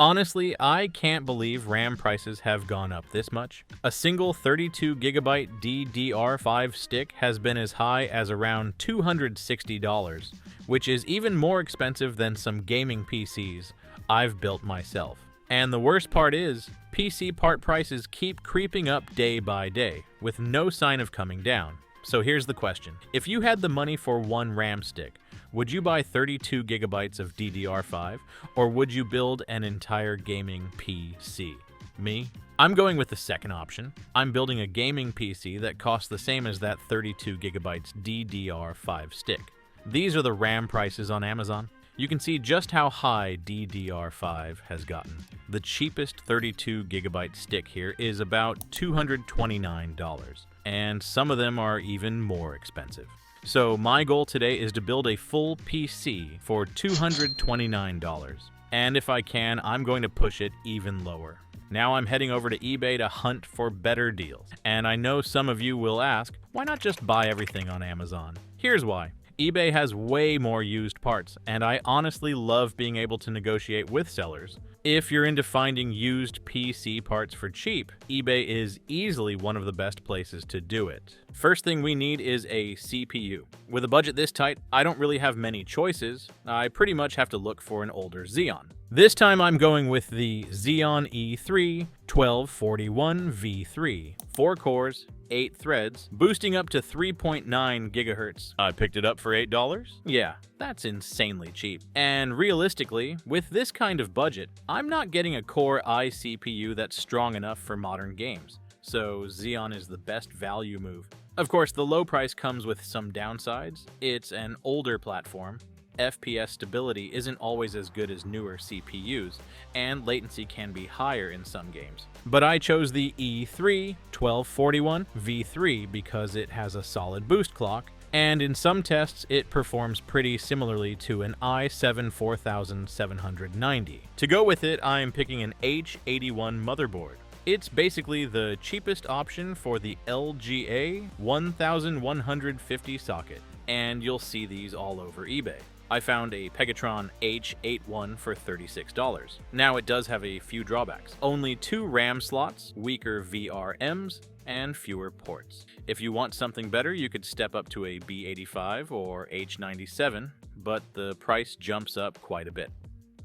Honestly, I can't believe RAM prices have gone up this much. A single 32GB DDR5 stick has been as high as around $260, which is even more expensive than some gaming PCs I've built myself. And the worst part is, PC part prices keep creeping up day by day, with no sign of coming down. So here's the question. If you had the money for one RAM stick, would you buy 32GB of DDR5, or would you build an entire gaming PC? Me? I'm going with the second option. I'm building a gaming PC that costs the same as that 32GB DDR5 stick. These are the RAM prices on Amazon. You can see just how high DDR5 has gotten. The cheapest 32GB stick here is about $229, and some of them are even more expensive. So my goal today is to build a full PC for $229, and if I can, I'm going to push it even lower. Now I'm heading over to eBay to hunt for better deals, and I know some of you will ask, why not just buy everything on Amazon? Here's why. eBay has way more used parts, and I honestly love being able to negotiate with sellers. If you're into finding used PC parts for cheap, eBay is easily one of the best places to do it. First thing we need is a CPU. With a budget this tight, I don't really have many choices. I pretty much have to look for an older Xeon. This time I'm going with the Xeon E3 1241V3. 4 cores, 8 threads, boosting up to 3.9 GHz. I picked it up for $8? Yeah, that's insanely cheap. And realistically, with this kind of budget, I'm not getting a Core i CPU that's strong enough for modern games. So Xeon is the best value move. Of course, the low price comes with some downsides. It's an older platform. FPS stability isn't always as good as newer CPUs, and latency can be higher in some games. But I chose the E3 1241V3 because it has a solid boost clock, and in some tests it performs pretty similarly to an i7 4790. To go with it, I'm picking an H81 motherboard. It's basically the cheapest option for the LGA 1150 socket, and you'll see these all over eBay. I found a Pegatron H81 for $36. Now it does have a few drawbacks. Only 2 RAM slots, weaker VRMs, and fewer ports. If you want something better, you could step up to a B85 or H97, but the price jumps up quite a bit.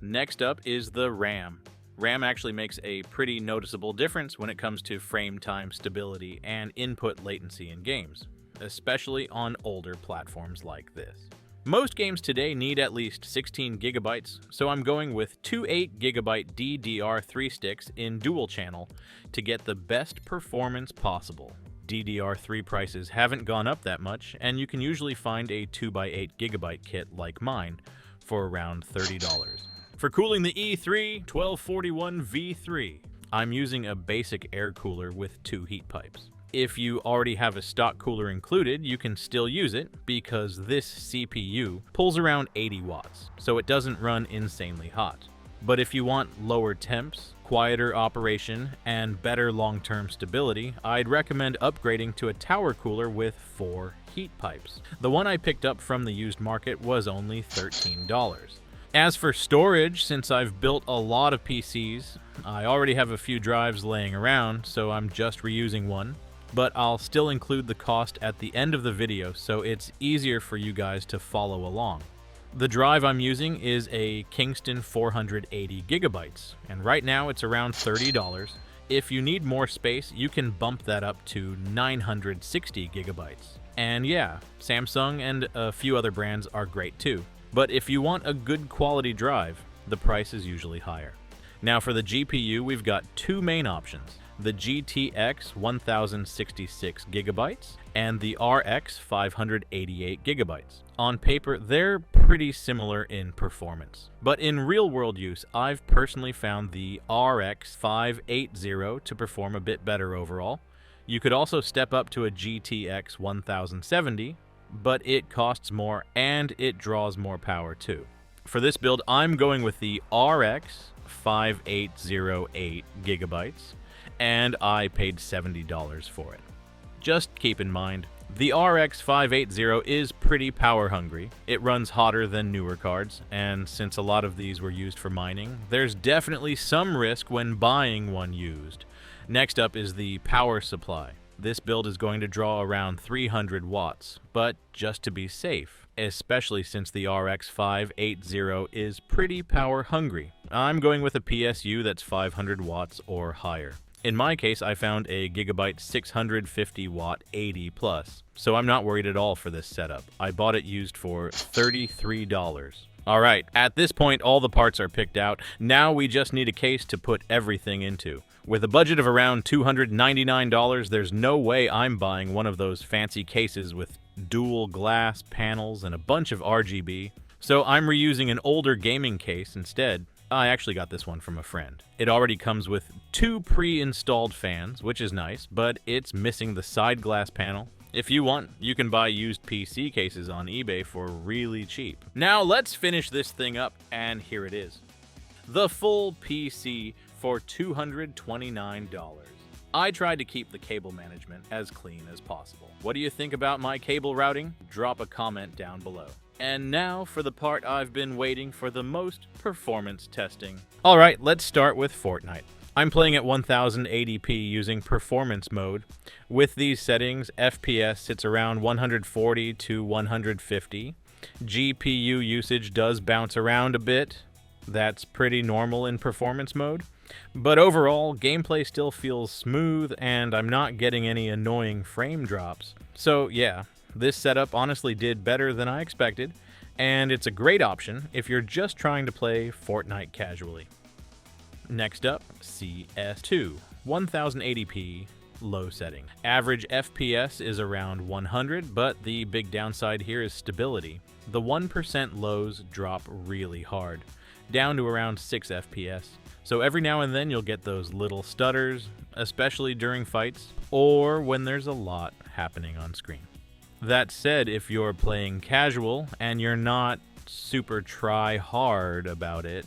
Next up is the RAM. RAM actually makes a pretty noticeable difference when it comes to frame time stability and input latency in games, especially on older platforms like this. Most games today need at least 16 gigabytes, so I'm going with 2 8GB DDR3 sticks in dual channel to get the best performance possible. DDR3 prices haven't gone up that much, and you can usually find a 2x8GB kit like mine for around $30. For cooling the E3 1241V3, I'm using a basic air cooler with 2 heat pipes. If you already have a stock cooler included, you can still use it because this CPU pulls around 80 watts, so it doesn't run insanely hot. But if you want lower temps, quieter operation, and better long-term stability, I'd recommend upgrading to a tower cooler with 4 heat pipes. The one I picked up from the used market was only $13. As for storage, since I've built a lot of PCs, I already have a few drives laying around, so I'm just reusing one. But I'll still include the cost at the end of the video so it's easier for you guys to follow along. The drive I'm using is a Kingston 480 gigabytes, and right now it's around $30. If you need more space, you can bump that up to 960 gigabytes. And yeah, Samsung and a few other brands are great too. But if you want a good quality drive, the price is usually higher. Now for the GPU, we've got 2 main options. The GTX 1066 gigabytes and the RX 588 gigabytes. On paper, they're pretty similar in performance. But in real-world use, I've personally found the RX 580 to perform a bit better overall. You could also step up to a GTX 1070, but it costs more and it draws more power too. For this build, I'm going with the RX 5808 gigabytes, and I paid $70 for it. Just keep in mind, The RX 580 is pretty power hungry. It runs hotter than newer cards, and since a lot of these were used for mining, there's definitely some risk when buying one used. Next up is the power supply. This build is going to draw around 300 watts, but just to be safe, especially since the RX 580 is pretty power hungry, I'm going with a PSU that's 500 watts or higher. In my case, I found a Gigabyte 650 watt 80 plus, so I'm not worried at all for this setup. I bought it used for $33. Alright, at this point all the parts are picked out, now we just need a case to put everything into. With a budget of around $299, there's no way I'm buying one of those fancy cases with dual glass panels and a bunch of RGB, so I'm reusing an older gaming case instead. I actually got this one from a friend. It already comes with 2 pre-installed fans, which is nice, but it's missing the side glass panel. If you want, you can buy used PC cases on eBay for really cheap. Now let's finish this thing up, and here it is. The full PC for $229. I tried to keep the cable management as clean as possible. What do you think about my cable routing? Drop a comment down below. And now for the part I've been waiting for the most, performance testing. Alright, let's start with Fortnite. I'm playing at 1080p using performance mode. With these settings, FPS sits around 140 to 150. GPU usage does bounce around a bit. That's pretty normal in performance mode. But overall, gameplay still feels smooth and I'm not getting any annoying frame drops. So yeah, this setup honestly did better than I expected, and it's a great option if you're just trying to play Fortnite casually. Next up, CS2, 1080p, low setting. Average FPS is around 100, but the big downside here is stability. The 1% lows drop really hard, down to around 6 FPS. So every now and then you'll get those little stutters, especially during fights, or when there's a lot happening on screen. That said, if you're playing casual and you're not super try-hard about it,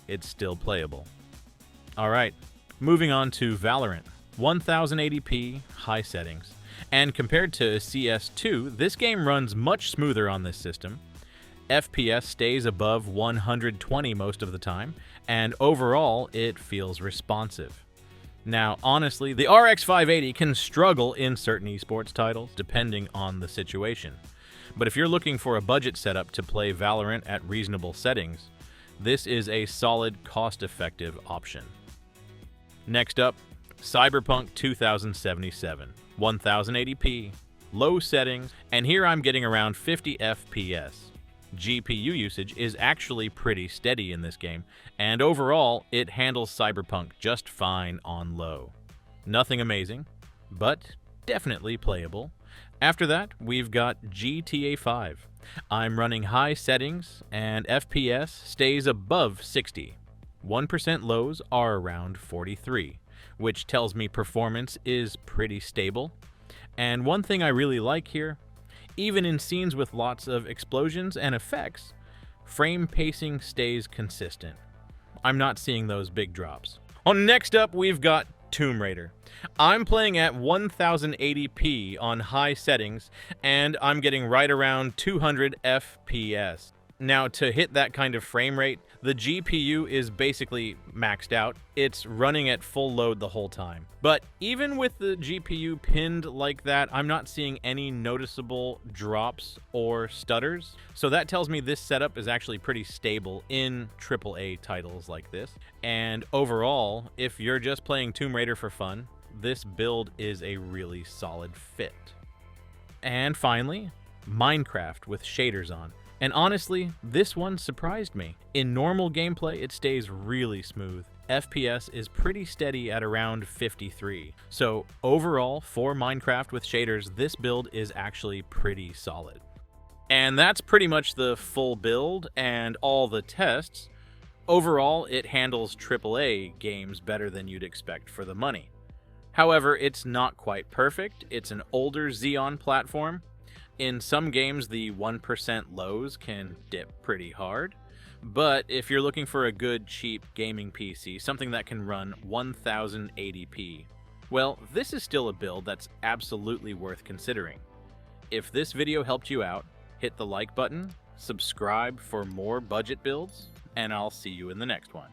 it's still playable. Alright, moving on to Valorant. 1080p, high settings. And compared to CS2, this game runs much smoother on this system. FPS stays above 120 most of the time, and overall, it feels responsive. Now, honestly, the RX 580 can struggle in certain esports titles, depending on the situation. But if you're looking for a budget setup to play Valorant at reasonable settings, this is a solid, cost-effective option. Next up, Cyberpunk 2077, 1080p, low settings, and here I'm getting around 50 FPS. GPU usage is actually pretty steady in this game, and overall, it handles Cyberpunk just fine on low. Nothing amazing, but definitely playable. After that, we've got GTA 5. I'm running high settings, and FPS stays above 60. 1% lows are around 43, which tells me performance is pretty stable. And one thing I really like here, even in scenes with lots of explosions and effects, frame pacing stays consistent. I'm not seeing those big drops. Next up, we've got Tomb Raider. I'm playing at 1080p on high settings, and I'm getting right around 200 FPS. Now, to hit that kind of frame rate, the GPU is basically maxed out. It's running at full load the whole time. But even with the GPU pinned like that, I'm not seeing any noticeable drops or stutters. So that tells me this setup is actually pretty stable in AAA titles like this. And overall, if you're just playing Tomb Raider for fun, this build is a really solid fit. And finally, Minecraft with shaders on. And honestly, this one surprised me. In normal gameplay, it stays really smooth. FPS is pretty steady at around 53. So overall, for Minecraft with shaders, this build is actually pretty solid. And that's pretty much the full build and all the tests. Overall, it handles AAA games better than you'd expect for the money. However, it's not quite perfect. It's an older Xeon platform. In some games, the 1% lows can dip pretty hard, but if you're looking for a good, cheap gaming PC, something that can run 1080p, well, this is still a build that's absolutely worth considering. If this video helped you out, hit the like button, subscribe for more budget builds, and I'll see you in the next one.